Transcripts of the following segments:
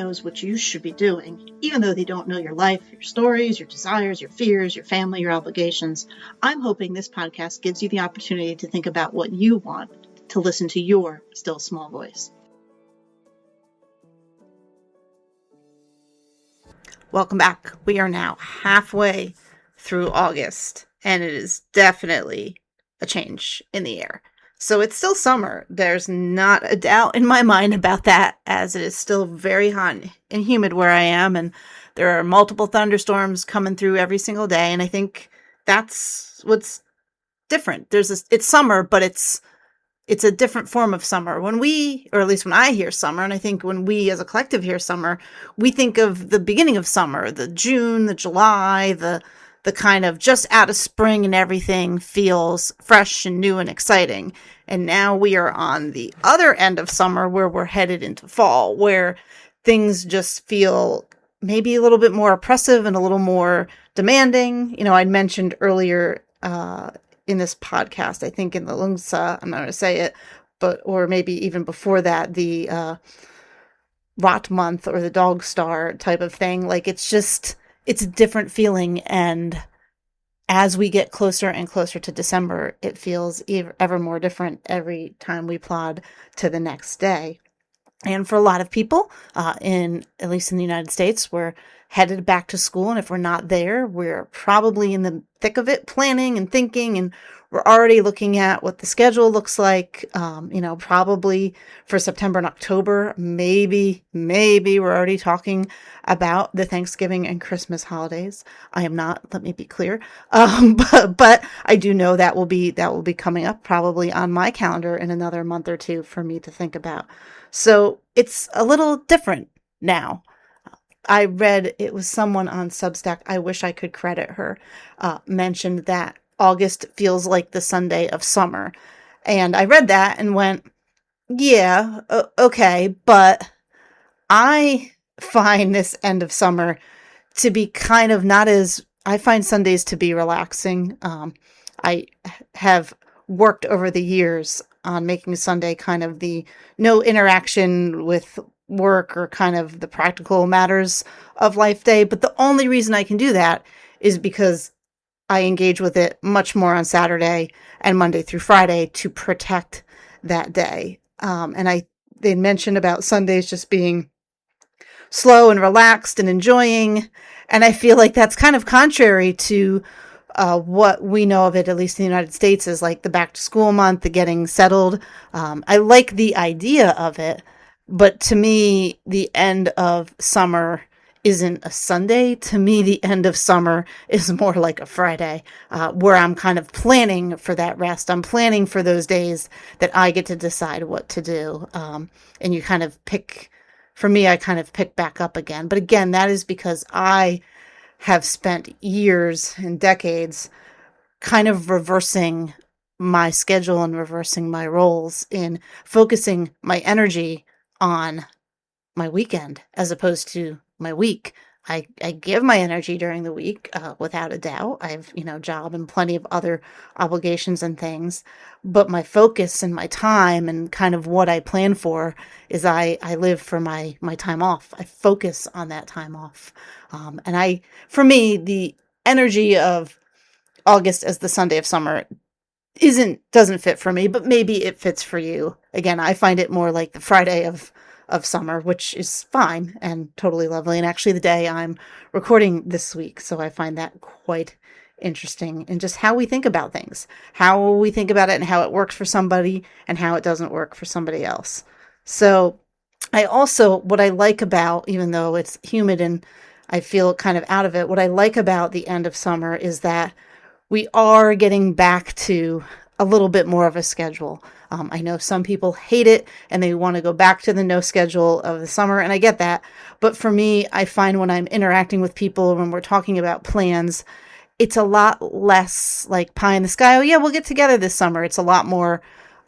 knows what you should be doing, even though they don't know your life, your stories, your desires, your fears, your family, your obligations. I'm hoping this podcast gives you the opportunity to think about what you want, to listen to your still small voice. Welcome back. We are now halfway through August, and it is definitely a change in the air. So it's still summer. There's not a doubt in my mind about that, as it is still very hot and humid where I am, and there are multiple thunderstorms coming through every single day, and I think that's what's different. It's summer, but it's a different form of summer. When we, or at least when I hear summer, and I think when we as a collective hear summer, we think of the beginning of summer, the June, the July, the kind of just out of spring and everything feels fresh and new and exciting. And now we are on the other end of summer where we're headed into fall, where things just feel maybe a little bit more oppressive and a little more demanding. You know, I'd mentioned earlier in this podcast, I think in the Lungsa, I'm not going to say it, or maybe even before that, the Rot Month or the Dog Star type of thing. Like, it's a different feeling. And as we get closer and closer to December, it feels ever more different every time we plod to the next day. And for a lot of people, at least in the United States, we're headed back to school. And if we're not there, we're probably in the thick of it, planning and thinking, and we're already looking at what the schedule looks like, probably for September and October. Maybe we're already talking about the Thanksgiving and Christmas holidays. I am not, let me be clear. But I do know that will be coming up probably on my calendar in another month or two for me to think about. So it's a little different now. I read, it was someone on Substack, I wish I could credit her, mentioned that August feels like the Sunday of summer. And I read that and went, yeah, okay, but I find this end of summer to be kind of I find Sundays to be relaxing. I have worked over the years on making Sunday kind of the no interaction with work or kind of the practical matters of life day. But the only reason I can do that is because I engage with it much more on Saturday and Monday through Friday to protect that day. And they mentioned about Sundays just being slow and relaxed and enjoying. And I feel like that's kind of contrary to what we know of it, at least in the United States, is like the back to school month, the getting settled. I like the idea of it, but to me, the end of summer isn't a Sunday. To me, the end of summer is more like a Friday, where I'm kind of planning for that rest. I'm planning for those days that I get to decide what to do. And you kind of I kind of pick back up again. But again, that is because I have spent years and decades kind of reversing my schedule and reversing my roles in focusing my energy on my weekend as opposed to my week. I give my energy during the week, without a doubt. I have, job and plenty of other obligations and things, but my focus and my time and kind of what I plan for is I live for my time off. I focus on that time off. For me, the energy of August as the Sunday of summer doesn't fit for me, but maybe it fits for you. Again, I find it more like the Friday of summer, which is fine and totally lovely. And actually the day I'm recording this week. So I find that quite interesting in just how we think about things, how we think about it and how it works for somebody and how it doesn't work for somebody else. So what I like about, even though it's humid and I feel kind of out of it, what I like about the end of summer is that we are getting back to a little bit more of a schedule. I know some people hate it and they want to go back to the no schedule of the summer, and I get that. But for me, I find when I'm interacting with people, when we're talking about plans, it's a lot less like pie in the sky. Oh yeah, we'll get together this summer. It's a lot more,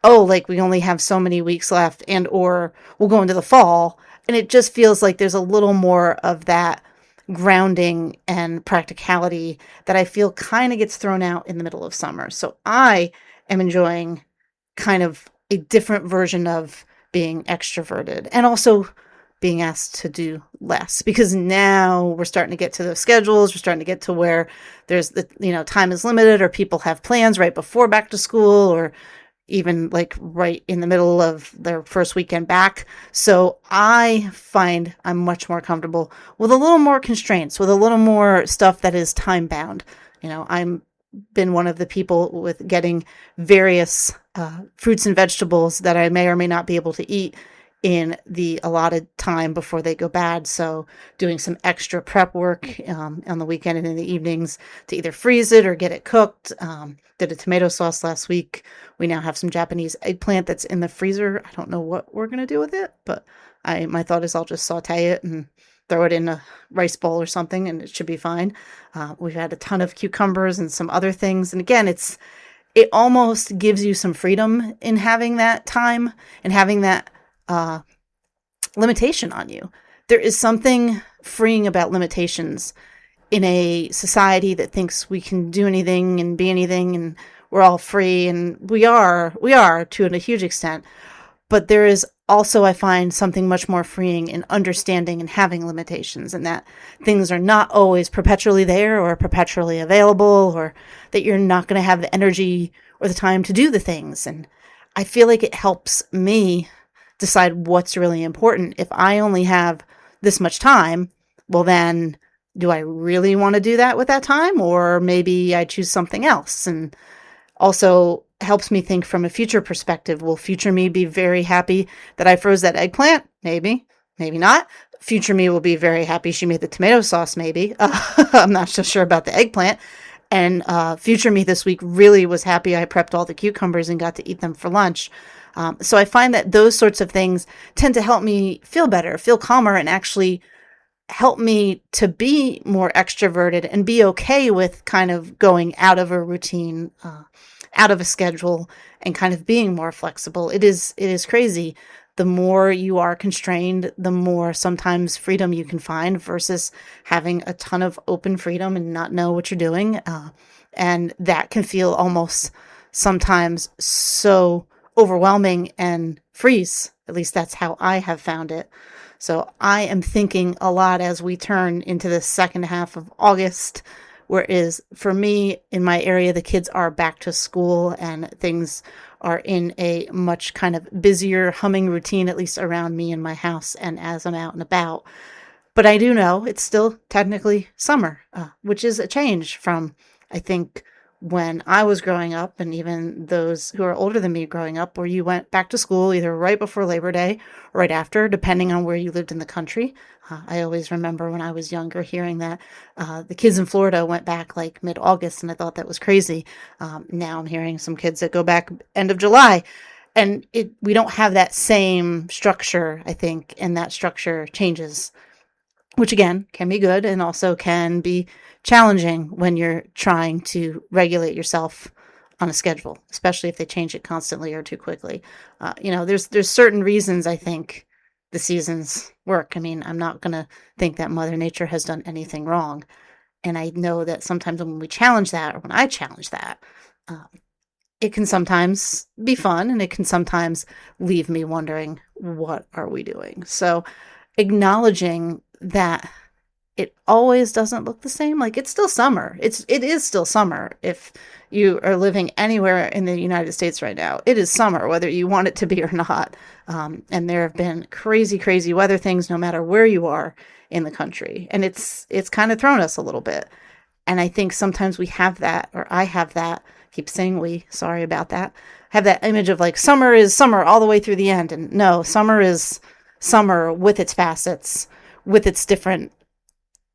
like we only have so many weeks left, and or we'll go into the fall. And it just feels like there's a little more of that grounding and practicality that I feel kind of gets thrown out in the middle of summer. So I am enjoying kind of a different version of being extroverted and also being asked to do less, because now we're starting to get to those schedules. We're starting to get to where there's time is limited, or people have plans right before back to school, or even like right in the middle of their first weekend back. So I find I'm much more comfortable with a little more constraints, with a little more stuff that is time bound. I'm been one of the people with getting various fruits and vegetables that I may or may not be able to eat in the allotted time before they go bad. So doing some extra prep work on the weekend and in the evenings to either freeze it or get it cooked. Did a tomato sauce last week. We now have some Japanese eggplant that's in the freezer. I don't know what we're going to do with it, but my thought is I'll just saute it and throw it in a rice bowl or something, and it should be fine. We've had a ton of cucumbers and some other things. And again, it almost gives you some freedom in having that time and having that limitation on you. There is something freeing about limitations in a society that thinks we can do anything and be anything and we're all free, and we are to a huge extent. But there is also, I find, something much more freeing in understanding and having limitations, and that things are not always perpetually there or perpetually available, or that you're not going to have the energy or the time to do the things. And I feel like it helps me decide what's really important. If I only have this much time, well then, do I really want to do that with that time? Or maybe I choose something else. And also helps me think from a future perspective. Will future me be very happy that I froze that eggplant? Maybe, maybe not. Future me will be very happy she made the tomato sauce, maybe. I'm not so sure about the eggplant. And future me this week really was happy I prepped all the cucumbers and got to eat them for lunch. So I find that those sorts of things tend to help me feel better, feel calmer, and actually help me to be more extroverted and be okay with kind of going out of a routine, out of a schedule, and kind of being more flexible. It is crazy. The more you are constrained, the more sometimes freedom you can find versus having a ton of open freedom and not know what you're doing. And that can feel almost sometimes so overwhelming and freeze. At least that's how I have found it. So I am thinking a lot as we turn into the second half of August, whereas for me in my area, the kids are back to school and things are in a much kind of busier humming routine, at least around me and my house and as I'm out and about. But I do know it's still technically summer, which is a change from, I think, when I was growing up, and even those who are older than me growing up, where you went back to school either right before Labor Day or right after, depending on where you lived in the country. I always remember when I was younger hearing that the kids in Florida went back like mid-August, and I thought that was crazy. Now I'm hearing some kids that go back end of July, and we don't have that same structure, I think, and that structure changes, which again can be good and also can be challenging when you're trying to regulate yourself on a schedule, especially if they change it constantly or too quickly. There's certain reasons I think the seasons work. I mean, I'm not going to think that Mother Nature has done anything wrong. And I know that sometimes when we challenge that, or when I challenge that, it can sometimes be fun, and it can sometimes leave me wondering, what are we doing? So acknowledging that it always doesn't look the same. Like, it's still summer. It is still summer. If you are living anywhere in the United States right now, it is summer, whether you want it to be or not. And there have been crazy, crazy weather things no matter where you are in the country. And it's kind of thrown us a little bit. And I think sometimes we have that, or I have that, keep saying we, sorry about that, have that image of like summer is summer all the way through the end. And no, summer is summer with its facets, with its different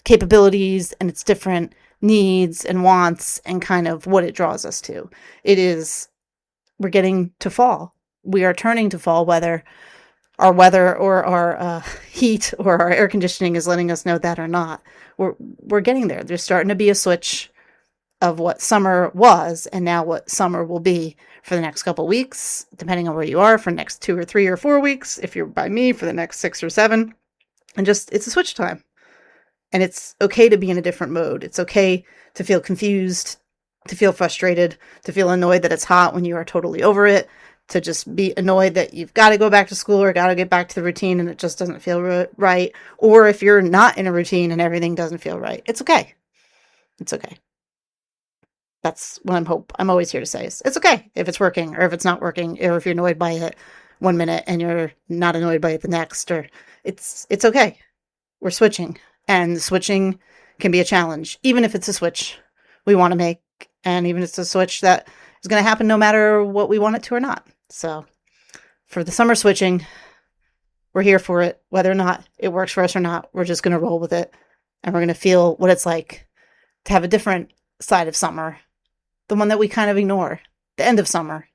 capabilities and its different needs and wants and kind of what it draws us to. We're getting to fall. We are turning to fall, whether our weather or our heat or our air conditioning is letting us know that or not. We're getting there. There's starting to be a switch of what summer was and now what summer will be for the next couple weeks, depending on where you are, for the next 2 or 3 or 4 weeks, if you're by me, for the next 6 or 7. And just, it's a switch time. And it's okay to be in a different mode. It's okay to feel confused, to feel frustrated, to feel annoyed that it's hot when you are totally over it, to just be annoyed that you've got to go back to school or got to get back to the routine and it just doesn't feel right. Or if you're not in a routine and everything doesn't feel right, it's okay. It's okay. That's what I'm always here to say is it's okay if it's working or if it's not working, or if you're annoyed by it one minute and you're not annoyed by it the next, or it's okay. We're switching, and switching can be a challenge, even if it's a switch we want to make, and even if it's a switch that is going to happen no matter what we want it to or not. So for the summer switching, we're here for it. Whether or not it works for us or not, we're just going to roll with it, and we're going to feel what it's like to have a different side of summer, the one that we kind of ignore, the end of summer,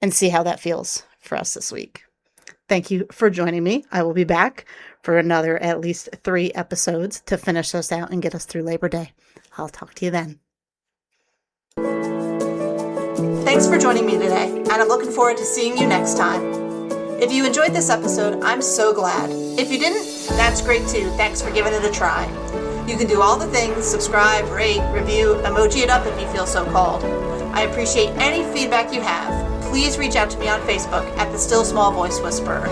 and see how that feels for us this week. Thank you for joining me. I will be back for another at least 3 episodes to finish us out and get us through Labor Day. I'll talk to you then. Thanks for joining me today, and I'm looking forward to seeing you next time. If you enjoyed this episode, I'm so glad. If you didn't, that's great too. Thanks for giving it a try. You can do all the things: subscribe, rate, review, emoji it up if you feel so called. I appreciate any feedback you have. Please reach out to me on Facebook at The Still Small Voice Whisperer.